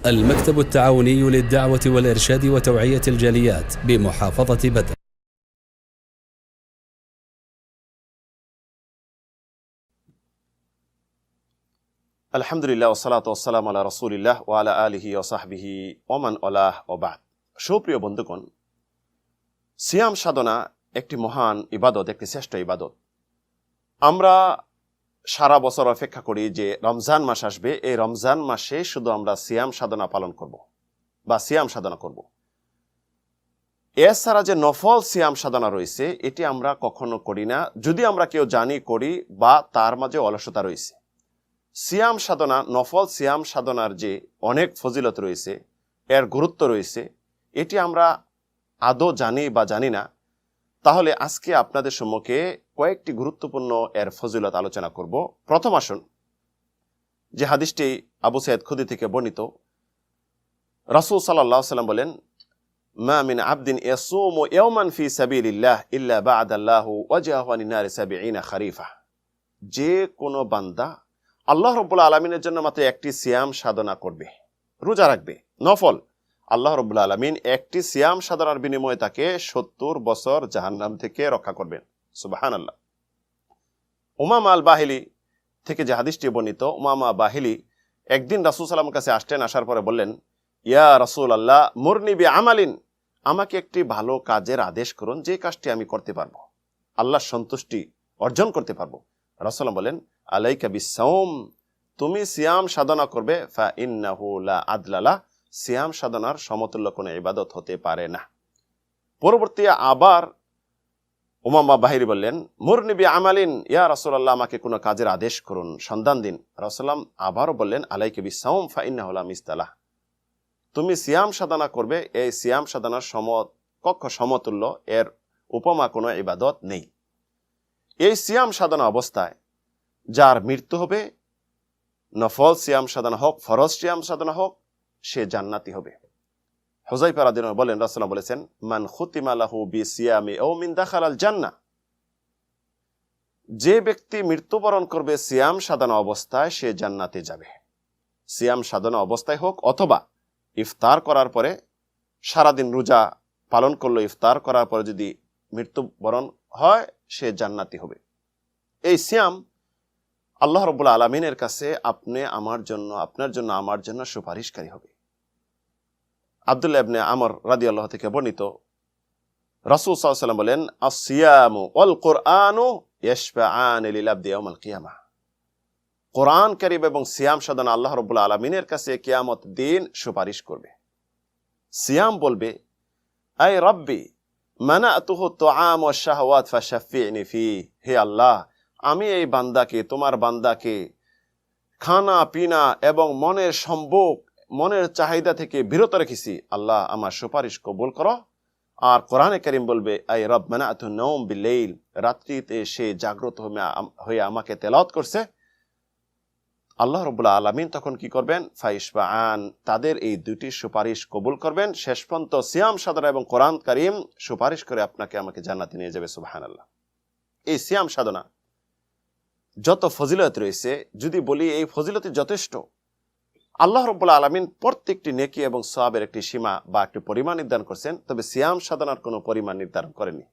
المكتب التعاوني للدعوة والإرشاد وتوعية الجاليات بمحافظة بدر. আলহামদুলিল্লাহ ওয়াসসালাতু ওয়াসসালামু আলা রাসূলিল্লাহ ওয়া আলা আলিহি ওয়া সাহবিহি ওয়া মান ওয়ালাহ ওয়া বা'দ। সুপ্রিয় বন্ধুগণ, সিয়াম সাধনা একটি মহান ইবাদত, একটি শ্রেষ্ঠ ইবাদত। আমরা সারা বছর অপেক্ষা করি যে রমজান মাস আসবে, এই রমজান মাসে শুধু আমরা সিয়াম সাধনা পালন করব বা সিয়াম সাধনা করব। এছাড়া যে নফল সিয়াম সাধনা রয়েছে এটি আমরা কখনো করি না, যদি আমরা কেউ জানি করি বা তার মাঝে অলসতা রয়েছে। সিয়াম সাধনা, নফল সিয়াম সাধনার যে অনেক ফজিলত রয়েছে, এর গুরুত্ব রয়েছে, এটি আমরা আদৌ জানি বা জানি না। তাহলে আজকে আপনাদের সম্মুখে কয়েকটি গুরুত্বপূর্ণ এর ফজিলত আলোচনা করব। প্রথম আসুন, যে হাদিসটি আবু সাইদ খুদরি থেকে বর্ণিত, রাসূল সাল্লাল্লাহু আলাইহি ওয়াসাল্লাম বলেন, মা মিন আবদিন ইয়াসুমু ইয়াওমান ফি সাবিলিল্লাহ ইল্লা বা'দাল্লাহু ওয়াজহাহু আনিন নারি 70 খরিফা। যে কোনো বান্দা আল্লাহ রাব্বুল আলামিনের জন্য মাত্র একটি সিয়াম সাধনা করবে, রোজা রাখবে, নফল, আল্লাহ রাব্বুল আলামিন একটি সিয়াম সাধনার বিনিময়ে তাকে 70 বছর জাহান্নাম থেকে রক্ষা করবেন। সুবহানাল্লাহ। উমামা আল বাহিলি থেকে যে হাদিসটি বর্ণিত, উমামা বাহিলি একদিন রাসূল সাল্লাল্লাহু আলাইহি ওয়াসাল্লামের কাছে আসলেন, আসার পরে বললেন, ইয়া রাসূলুল্লাহ মুরনি বিআমালিন, আমাকে একটি ভালো কাজের আদেশ করুন, যে কাজটি আমি করতে পারবো, আল্লাহর সন্তুষ্টি অর্জন করতে পারবো। রাসূলুল্লাহ বলেন, আলাইকা বিসসাওম, তুমি সিয়াম সাধনা করবে, ফা ইন্নাহু লা আদলালা, সিয়াম সাধনার সমতুল্য কোনো ইবাদত হতে পারে না। পরবর্তী আবার উমামা বাহিরি বললেন, মুরনি বিআমালিন, ইয়া রাসূলুল্লাহ আমাকে কোনো কাজের আদেশ করুন, সন্ধান দিন। রাসূলুল্লাহ আবারও বললেন, আলাইকা বিসসাওম ফা ইন্নাহু লা মিসলালাহ, তুমি সিয়াম সাধনা করবে, এই সিয়াম সাধনার কক্ষ সমতুল্য, এর উপমা কোনো ইবাদত নেই। এই সিয়াম সাধনা অবস্থায় যার মৃত্যু হবে, নফল সিয়াম সাধনা হোক, ফরজ সিয়াম সাধনা হোক, সে জান্নাতি হবে। হুযায়ফা রাদিয়াল্লাহু আনহু বলেন, রাসূলুল্লাহ বলেছেন, মান খুতিমা লাহু বিসিয়ামি আও মিন দাখালাল জান্নাহ, যে ব্যক্তি মৃত্যুবরণ করবে সিয়াম সাধনা অবস্থায়, সে জান্নাতে যাবে। সিয়াম সাধনা অবস্থায় হোক অথবা ইফতার করার পরে, সারাদিন রোজা পালন করলো, ইফতার করার পরে যদি মৃত্যুবরণ হয়, সে জান্নাতি হবে। এই সিয়াম আল্লাহ রাব্বুল আলামিনের কাছে আপনি আমার জন্য, আপনার জন্য, আমার জন্য সুপারিশকারী হবে। আব্দুল্লাহ ইবনে আমর রাদিয়াল্লাহু থেকে বর্ণিত, রাসূল সাল্লাল্লাহু আলাইহি ওয়াসাল্লাম বলেন, আস-সিয়ামু ওয়াল কুরআনু ইয়াশফাআন লিল আবদি ইয়াওমাল কিয়ামাহ, কোরআন কারীম এবং সিয়াম সাধনা আল্লাহ রাব্বুল আলামিনের কাছে কিয়ামত দিন সুপারিশ করবে। সিয়াম বলবে, আয় রাব্বি মানাতুহু তুআম ওয়াশ শাহওয়াত ফাশাফিনি ফি, হে আল্লাহ, আমি এই বান্দাকে, তোমার বান্দাকে খানা পিনা এবং মনের সম্ভোগ, মনের চাহিদা থেকে বিরত রেখেছি, আল্লাহ আমার সুপারিশ কবুল করো। আর কোরআনে কারীম বলবে, আয় রব মানাতু নাওম বিল-লাইল, রাত্রিতে সে জাগ্রত হয়ে আমাকে তেলাওয়াত করছে। আল্লাহ রাব্বুল আলামিন তখন কি করবেন? ফাইশফাআন, তাদের এই দুটি সুপারিশ কবুল করবেন। শেষ পর্যন্ত সিয়াম সাধনা এবং কোরআন কারীম সুপারিশ করে আপনাকে আমাকে জান্নাতে নিয়ে যাবে। সুবহানাল্লাহ। এই সিয়াম সাধনা যত ফজিলত রয়েছে, যদি বলি এই ফজিলতে যথেষ্ট, আল্লাহ রাব্বুল আলামিন প্রত্যেকটি নেকি এবং সওয়াবের একটি সীমা বা একটি পরিমাণ নির্ধারণ করেছেন, তবে সিয়াম সাধনার কোনো পরিমাণ নির্ধারণ করেননি।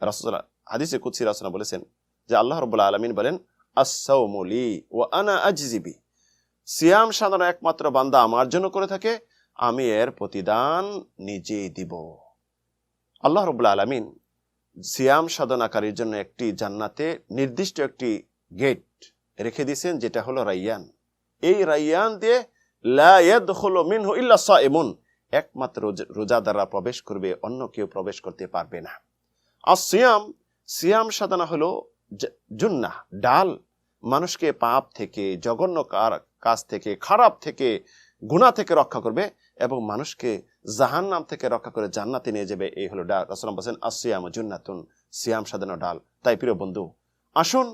রাসূলুল্লাহ হাদিসে কুদসি রাসূল বলেছেন যে আল্লাহ রাব্বুল আলামিন বলেন, আস-সাওমু লি ওয়া আনা আজজি বি, সিয়াম সাধনা একমাত্র বান্দা আমার জন্য করে থাকে, আমি এর প্রতিদান নিজেই দিব। আল্লাহ রাব্বুল আলামিন সিয়াম সাধনাকারীর জন্য একটি জান্নাতে নির্দিষ্ট একটি গেট রেখে দিয়েছেন, যেটা হলো রাইয়ান। এই রাইয়ান দিয়ে লা ইয়াদখুলু মিনহু ইল্লা সাইমুন, একমাত্র রোজাদাররা প্রবেশ করবে, অন্য কেউ প্রবেশ করতে পারবে না। আর সিয়াম সাধনা হলো জুন্নাহ, ডাল, মানুষকে পাপ থেকে, জঘন্য কাজ থেকে, খারাপ থেকে, গুনাহ থেকে রক্ষা করবে এবং মানুষকে জাহান্নাম থেকে রক্ষা করে জান্নাতে নিয়ে যাবে। এই হলো ডাল। রাসূলুল্লাহ বলেন, আসিয়ামু জুন্নাতুন, সিয়াম সাধনা ডাল। তাই প্রিয় বন্ধু, আসুন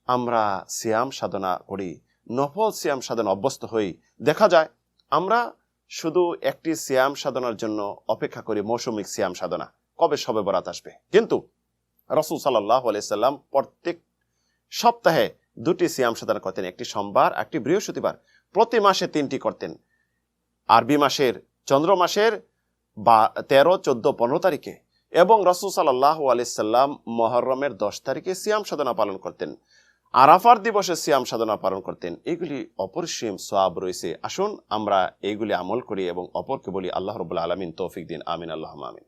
আমরা সিয়াম সাধনা করি, নফল সিয়াম সাধনা অভ্যস্ত হই। দেখা যায় আমরা শুধু একটি সিয়াম সাধনার জন্য অপেক্ষা করি, মৌসুমিক সিয়াম সাধনা, কবে শবে বরাত আসবে। কিন্তু রাসূল সাল্লাল্লাহু আলাইহি সাল্লাম প্রত্যেক সপ্তাহে দুটি সিয়াম সাধনা করতেন, একটি সোমবার, একটি বৃহস্পতিবার। প্রতি মাসে 3টি করতেন। আরবি মাসের চন্দ্র মাসের 13, 14, 15 তারিখে, এবং রাসূল সাল্লাল্লাহু আলাইহি সাল্লাম মহররমের 10 তারিখে সিয়াম সাধনা পালন করতেন, আরাফার দিবসে সিয়াম সাধনা পালন করতেন। এগুলি অপরিসীম সওয়াব রয়েছে। আসুন আমরা এইগুলি আমল করি এবং অপরকে বলি। আল্লাহ রাব্বুল আলামিন তৌফিক দিন। আমিন, আল্লাহুম্মা আমিন।